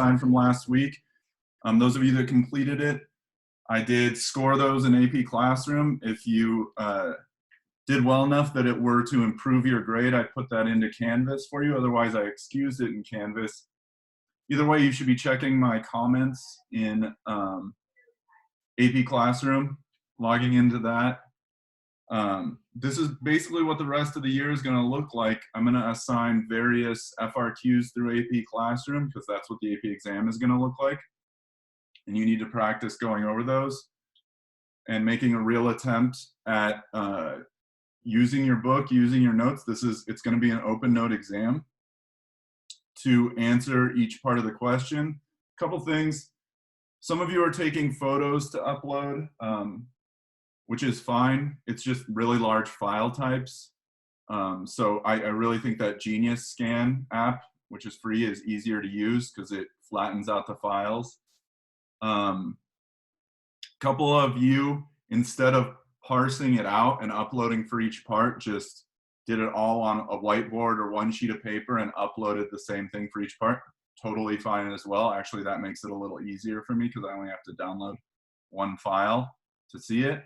assigned from last week. Those of you that completed it, I did score those in AP Classroom. If you did well enough that it were to improve your grade, I put that into Canvas for you. Otherwise, I excused it in Canvas. Either way, you should be checking my comments in AP Classroom, logging into that. This is basically what the rest of the year is going to look like. I'm going to assign various FRQs through AP Classroom because that's what the AP exam is going to look like. And you need to practice going over those and making a real attempt at using your book, using your notes. It's going to be an open note exam to answer each part of the question. A couple things. Some of you are taking photos to upload, which is fine. It's just really large file types. So I really think that Genius Scan app, which is free, is easier to use because it flattens out the files. Couple of you, instead of parsing it out and uploading for each part, just did it all on a whiteboard or one sheet of paper and uploaded the same thing for each part. Totally fine as well. Actually, that makes it a little easier for me because I only have to download one file to see it.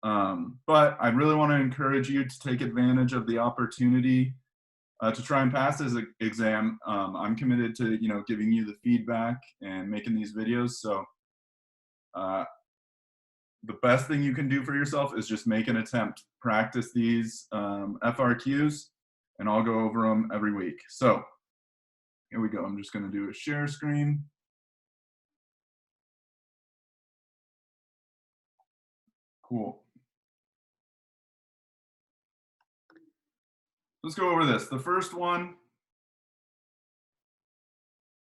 But I really want to encourage you to take advantage of the opportunity to try and pass this exam. I'm committed to giving you the feedback and making these videos. So the best thing you can do for yourself is just make an attempt. Practice these FRQs, and I'll go over them every week. So here we go. I'm just going to do a share screen. Cool. Let's go over this. The first one,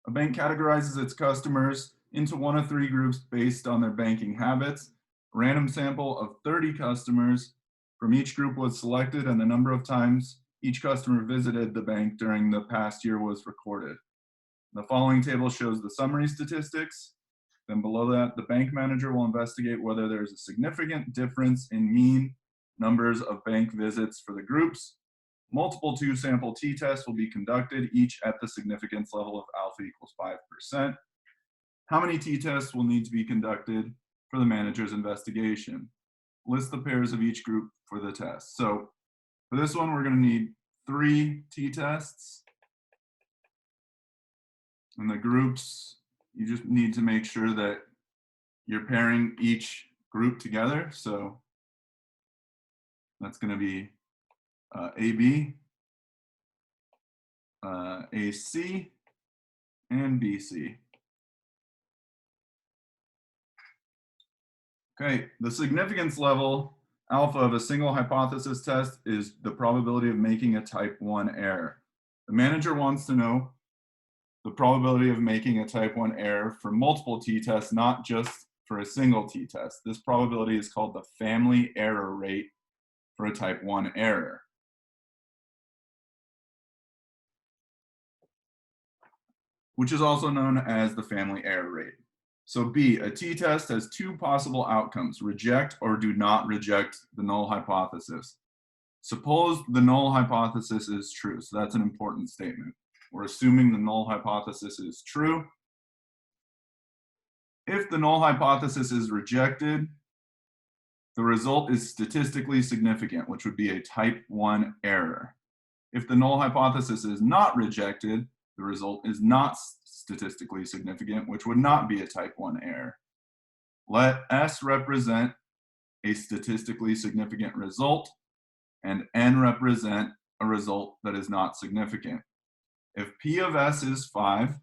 a bank categorizes its customers into one of three groups based on their banking habits. A random sample of 30 customers from each group was selected, and the number of times each customer visited the bank during the past year was recorded. The following table shows the summary statistics. Then below that, the bank manager will investigate whether there is a significant difference in mean numbers of bank visits for the groups. Multiple two-sample t-tests will be conducted, each at the significance level of alpha equals 5%. How many t-tests will need to be conducted for the manager's investigation? List the pairs of each group for the test. So for this one, we're going to need 3 t-tests. And the groups, you just need to make sure that you're pairing each group together. So that's going to be AB, AC, and BC. Okay, the significance level alpha of a single hypothesis test is the probability of making a type 1 error. The manager wants to know the probability of making a type 1 error for multiple t-tests, not just for a single t-test. This probability is called the family error rate for a type 1 error. Which is also known as the family error rate. So B, a t-test has 2 possible outcomes: reject or do not reject the null hypothesis. Suppose the null hypothesis is true. So that's an important statement. We're assuming the null hypothesis is true. If the null hypothesis is rejected, the result is statistically significant, which would be a type 1 error. If the null hypothesis is not rejected, the result is not statistically significant, which would not be a type 1 error. Let S represent a statistically significant result, and N represent a result that is not significant. If P of S is 5,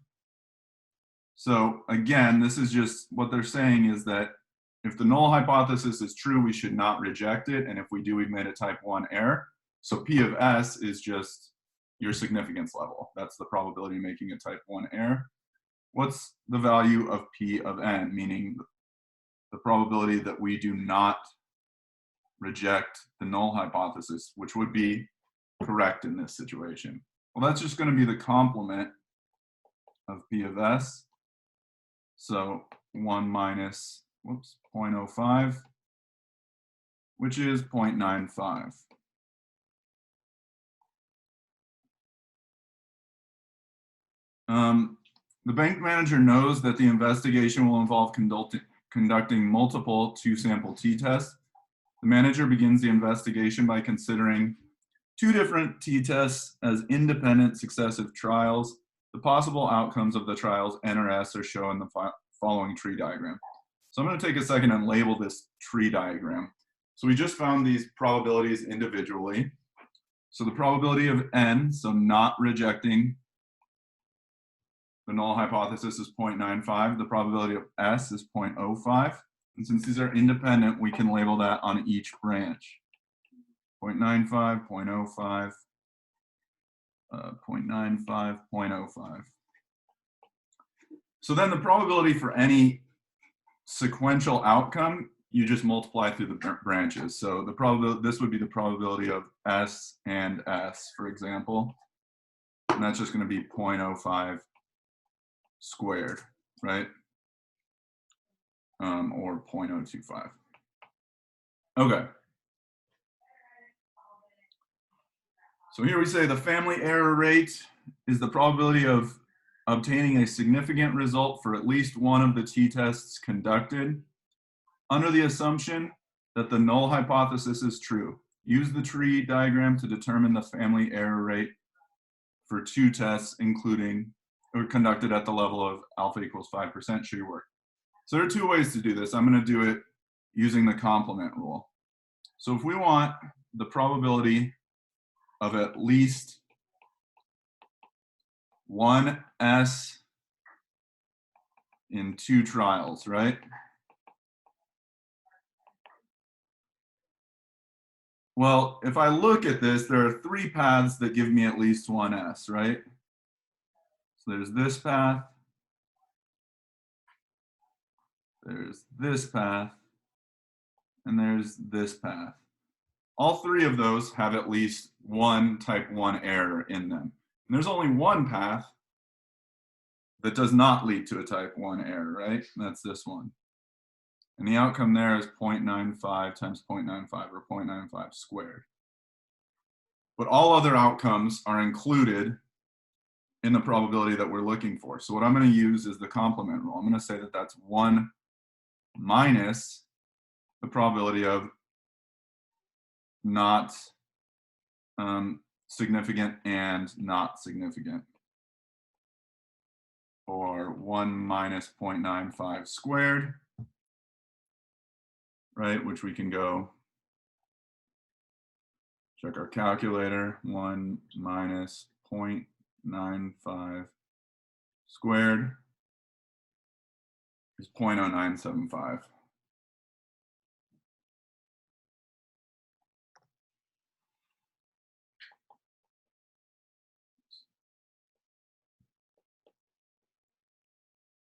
so again, this is just what they're saying is that if the null hypothesis is true, we should not reject it, and if we do, we've made a type 1 error. So P of S is just your significance level. That's the probability of making a type 1 error. What's the value of P of N, meaning the probability that we do not reject the null hypothesis, which would be correct in this situation? Well, that's just going to be the complement of P of S. So 1 minus 0.05, which is 0.95. The bank manager knows that the investigation will involve conducting multiple two-sample t-tests. The manager begins the investigation by considering two different t-tests as independent successive trials. The possible outcomes of the trials, N or S, are shown in the following tree diagram. So I'm going to take a second and label this tree diagram. So we just found these probabilities individually. So the probability of N, so not rejecting the null hypothesis, is 0.95. The probability of S is 0.05. And since these are independent, we can label that on each branch. 0.95, 0.05, 0.95, 0.05. So then the probability for any sequential outcome, you just multiply through the branches. So the probability, this would be the probability of S and S, for example. And that's just going to be 0.05 squared, right? Or 0.025. Okay. So here we say the family error rate is the probability of obtaining a significant result for at least one of the t-tests conducted under the assumption that the null hypothesis is true. Use the tree diagram to determine the family error rate for two tests including or conducted at the level of alpha equals 5% should work. So there are two ways to do this. I'm going to do it using the complement rule. So if we want the probability of at least one S in two trials, right? Well, if I look at this, there are three paths that give me at least one S, right? So there's this path, there's this path, and there's this path. All three of those have at least one type 1 error in them. And there's only one path that does not lead to a type 1 error, right? And that's this one. And the outcome there is 0.95 times 0.95, or 0.95 squared. But all other outcomes are included in the probability that we're looking for. So what I'm going to use is the complement rule. I'm going to say that that's 1 minus the probability of not significant and not significant, or 1 minus 0.95 squared, right, which we can go check our calculator. 1 minus 0.95 squared is 0.0975.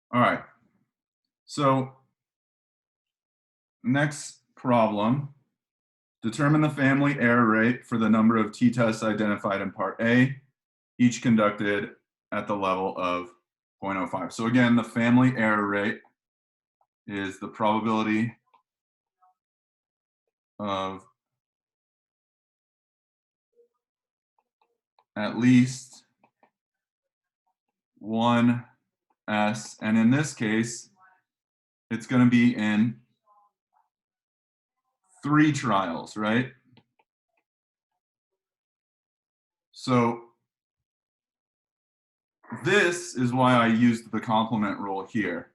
All right, so next problem, determine the family error rate for the number of t-tests identified in part A, each conducted at the level of 0.05. So again, the family error rate is the probability of at least one S, and in this case, it's going to be in 3 trials, right? So this is why I used the complement rule here.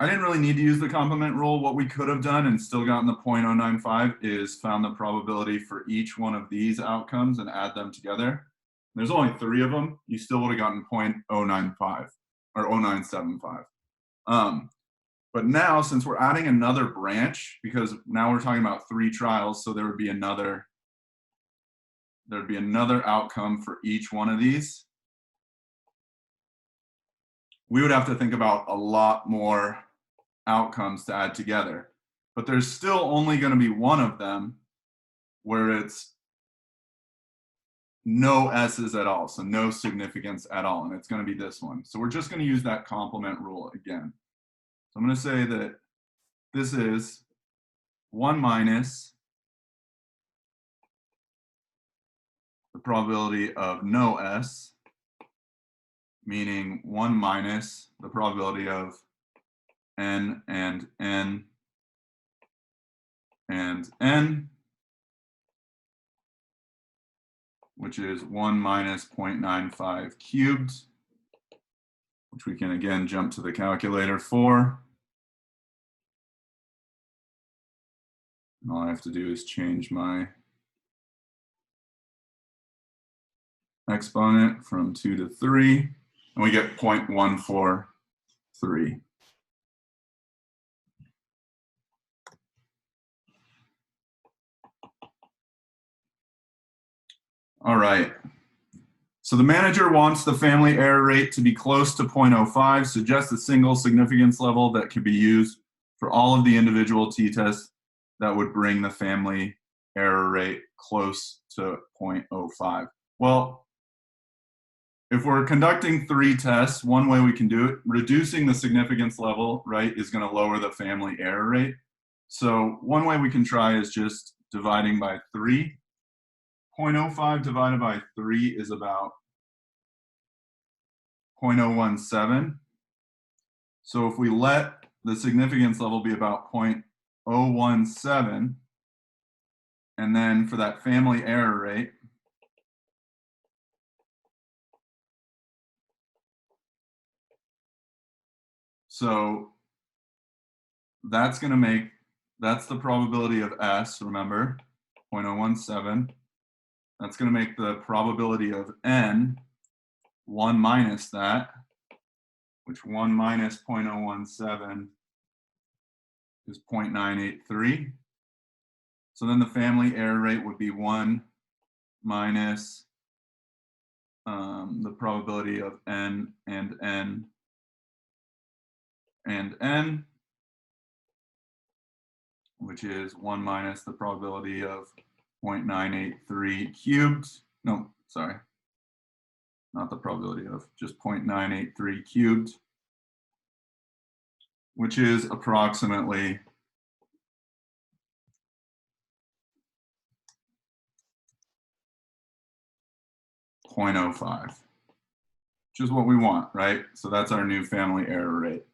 I didn't really need to use the complement rule. What we could have done and still gotten the 0.095 is found the probability for each one of these outcomes and add them together. There's only 3 of them. You still would have gotten 0.095 or 0.0975. But now, since we're adding another branch, because now we're talking about 3 trials, so there'd be another outcome for each one of these. We would have to think about a lot more outcomes to add together. But there's still only going to be one of them where it's no S's at all, so no significance at all, and it's going to be this one. So we're just going to use that complement rule again. So I'm going to say that this is 1 minus the probability of no S meaning 1 minus the probability of n and n and n, which is 1 minus 0.95 cubed, which we can again jump to the calculator for. And all I have to do is change my exponent from 2 to 3, and we get 0.143. All right. So the manager wants the family error rate to be close to 0.05, suggests a single significance level that can be used for all of the individual t-tests that would bring the family error rate close to 0.05. Well, if we're conducting 3 tests, one way we can do it, reducing the significance level, right, is going to lower the family error rate. So one way we can try is just dividing by 3. 0.05 divided by 3 is about 0.017. So if we let the significance level be about 0.017, and then for that family error rate, so that's going to make, that's the probability of S, remember, 0.017. That's going to make the probability of N 1 minus that, which 1 minus 0.017 is 0.983. So then the family error rate would be 1 minus the probability of N and N and N, which is 1 minus the probability of 0.983 cubed. No, sorry. Not the probability of, just 0.983 cubed, which is approximately 0.05, which is what we want, right? So that's our new family error rate.